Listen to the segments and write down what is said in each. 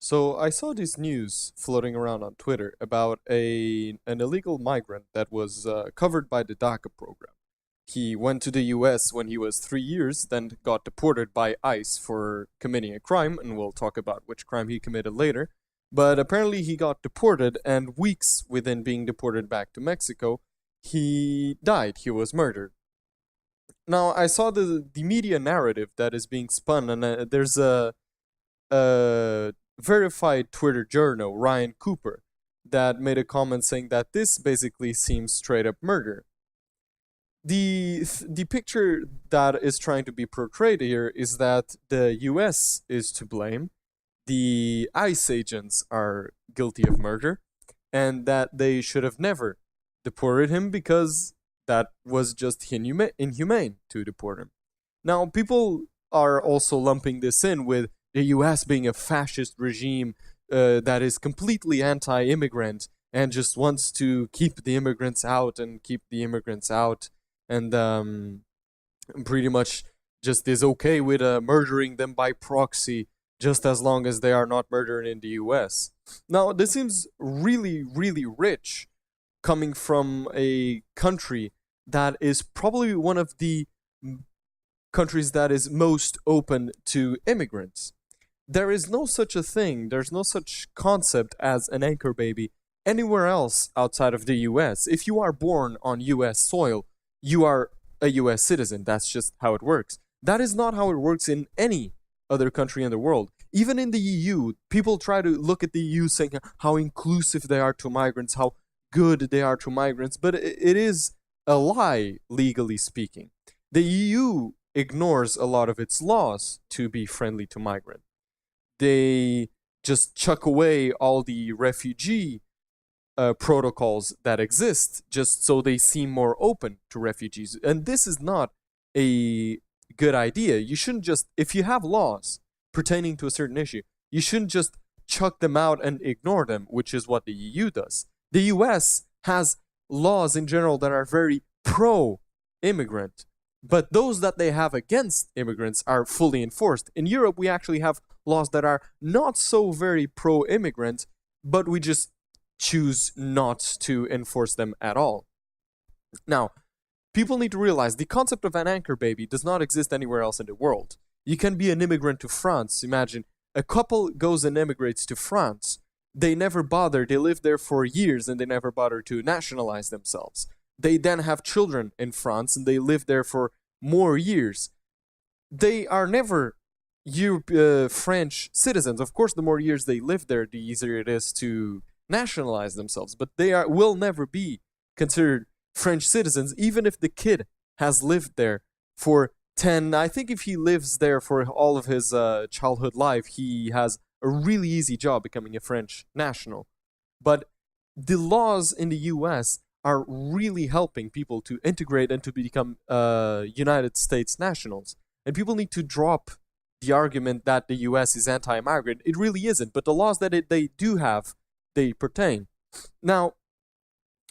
So I saw this news floating around on Twitter about an illegal migrant that was covered by the DACA program. He went to the US when he was 3 years, then got deported by ICE for committing a crime, and we'll talk about which crime he committed later. But apparently he got deported, and weeks within being deported back to Mexico, he died. He was murdered. Now I saw the media narrative that is being spun, and there's a verified Twitter journal, Ryan Cooper, that made a comment saying that this basically seems straight up murder. The picture that is trying to be portrayed here is that the US is to blame, the ICE agents are guilty of murder, and that they should have never deported him because that was just inhumane to deport him. Now, people are also lumping this in with the US being a fascist regime that is completely anti immigrant and just wants to keep the immigrants out and keep the immigrants out and pretty much just is okay with murdering them by proxy just as long as they are not murdered in the US. Now, this seems really, really rich coming from a country that is probably one of the countries that is most open to immigrants. There is no such a thing, there's no such concept as an anchor baby anywhere else outside of the US. If you are born on US soil, you are a US citizen. That's just how it works. That is not how it works in any other country in the world. Even in the EU, people try to look at the EU saying how inclusive they are to migrants, how good they are to migrants, but it is a lie, legally speaking. The EU ignores a lot of its laws to be friendly to migrants. They just chuck away all the refugee protocols that exist just so they seem more open to refugees. And this is not a good idea. You shouldn't just, if you have laws pertaining to a certain issue, you shouldn't just chuck them out and ignore them, which is what the EU does. The US has laws in general that are very pro immigrant, but those that they have against immigrants are fully enforced. In Europe, we actually have laws that are not so very pro immigrant, but we just choose not to enforce them at all. Now, people need to realize the concept of an anchor baby does not exist anywhere else in the world. You can be an immigrant to France. Imagine a couple goes and immigrates to France. They never bother, they live there for years and they never bother to nationalize themselves. They then have children in France and they live there for more years. They are never French citizens. Of course, the more years they live there, the easier it is to nationalize themselves. But they will never be considered French citizens, even if the kid has lived there for 10. I think if he lives there for all of his childhood life, he has a really easy job becoming a French national. But the laws in the US are really helping people to integrate and to become United States nationals. And people need to drop the argument that the US is anti-migrant. It really isn't. But the laws that they do have, they pertain. Now,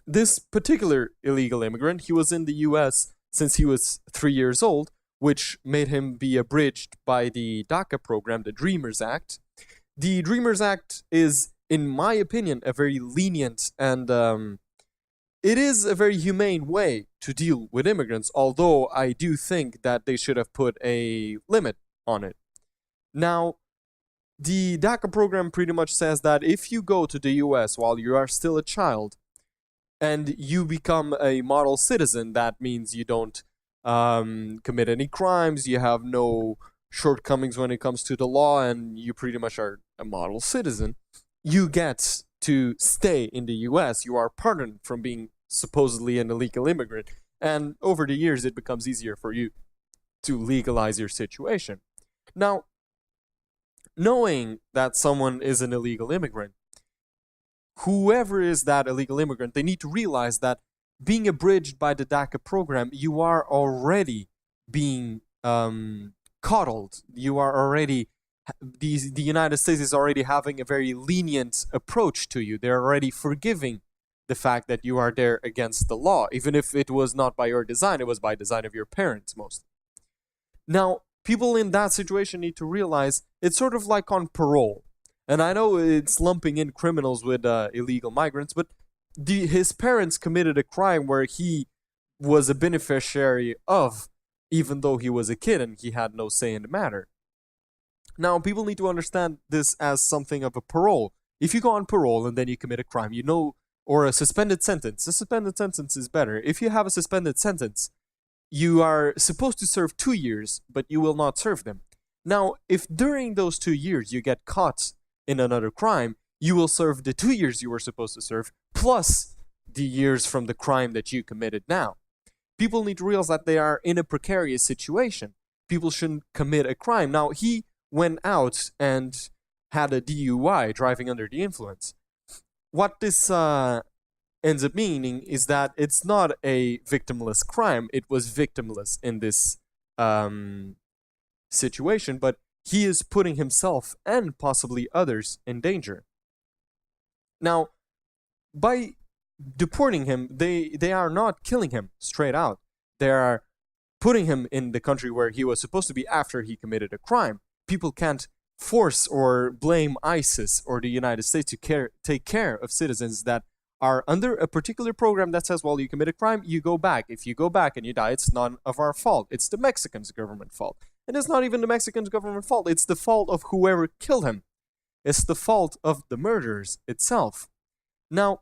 this particular illegal immigrant, he was in the US since he was 3 years old, which made him be abridged by the DACA program, the Dreamers Act. The Dreamers Act is, in my opinion, a very lenient and it is a very humane way to deal with immigrants, although I do think that they should have put a limit on it. Now, the DACA program pretty much says that if you go to the US while you are still a child and you become a model citizen, that means you don't commit any crimes, you have no shortcomings when it comes to the law, and you pretty much are a model citizen, you get to stay in the US. You are pardoned from being supposedly an illegal immigrant. And over the years, it becomes easier for you to legalize your situation. Now, knowing that someone is an illegal immigrant, whoever is that illegal immigrant, they need to realize that being abridged by the DACA program, you are already being coddled. You are already, the United States is already having a very lenient approach to you. They're already forgiving the fact that you are there against the law, even if it was not by your design, it was by design of your parents mostly. Now, people in that situation need to realize it's sort of like on parole. And I know it's lumping in criminals with illegal migrants, but his parents committed a crime where he was a beneficiary of, even though he was a kid and he had no say in the matter. Now, people need to understand this as something of a parole. If you go on parole and then you commit a crime, or a suspended sentence. A suspended sentence is better. If you have a suspended sentence, you are supposed to serve 2 years, but you will not serve them. Now, if during those 2 years you get caught in another crime, you will serve the 2 years you were supposed to serve, plus the years from the crime that you committed now. People need to realize that they are in a precarious situation. People shouldn't commit a crime. Now, he went out and had a DUI, driving under the influence. What this ends up meaning is that it's not a victimless crime. It was victimless in this situation, but he is putting himself and possibly others in danger. Now, by deporting him, they are not killing him straight out. They are putting him in the country where he was supposed to be after he committed a crime. People can't force or blame ISIS or the United States to take care of citizens that are under a particular program that says, well, you commit a crime, you go back. If you go back and you die, it's none of our fault. It's the Mexican government's fault. And it's not even the Mexican government's fault. It's the fault of whoever killed him. It's the fault of the murderers itself. Now,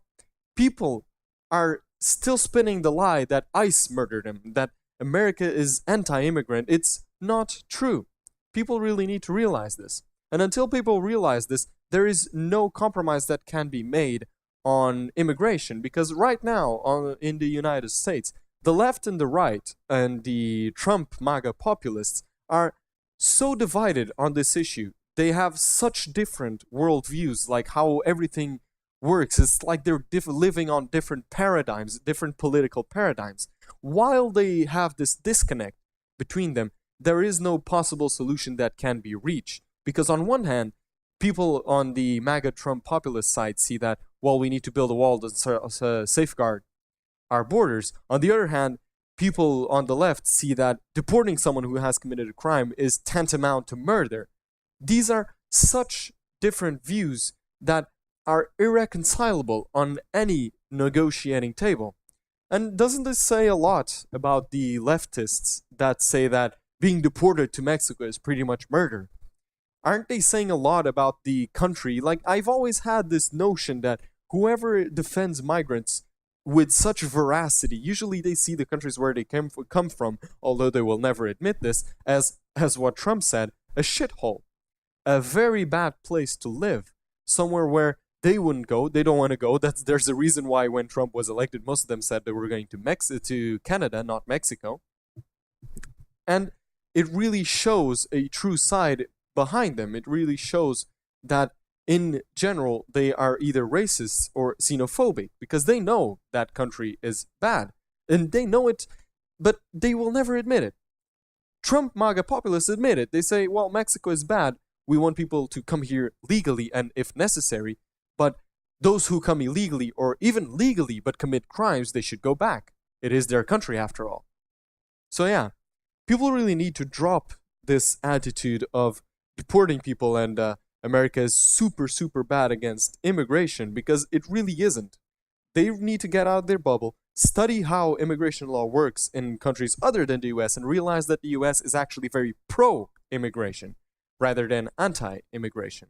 people are still spinning the lie that ICE murdered him, that America is anti-immigrant. It's not true. People really need to realize this. And until people realize this, there is no compromise that can be made on immigration. Because right now, in the United States, the left and the right and the Trump MAGA populists are so divided on this issue. They have such different worldviews, like how everything works. It's like they're living on different paradigms, different political paradigms. While they have this disconnect between them, there is no possible solution that can be reached. Because on one hand, people on the MAGA Trump populist side see that, well, we need to build a wall to safeguard our borders. On the other hand, people on the left see that deporting someone who has committed a crime is tantamount to murder. These are such different views that are irreconcilable on any negotiating table. And doesn't this say a lot about the leftists that say that being deported to Mexico is pretty much murder? Aren't they saying a lot about the country? Like, I've always had this notion that whoever defends migrants with such veracity, usually they see the countries where they come from, although they will never admit this, as what Trump said, a shithole. A very bad place to live. Somewhere where they wouldn't go, they don't want to go. There's a reason why when Trump was elected, most of them said they were going to Canada, not Mexico. And it really shows a true side behind them. It really shows that in general, they are either racist or xenophobic because they know that country is bad. And they know it, but they will never admit it. Trump MAGA populists admit it. They say, well, Mexico is bad. We want people to come here legally and if necessary. But those who come illegally or even legally but commit crimes, they should go back. It is their country after all. So yeah, people really need to drop this attitude of deporting people and America is super, super bad against immigration because it really isn't. They need to get out of their bubble, study how immigration law works in countries other than the US and realize that the US is actually very pro-immigration rather than anti-immigration.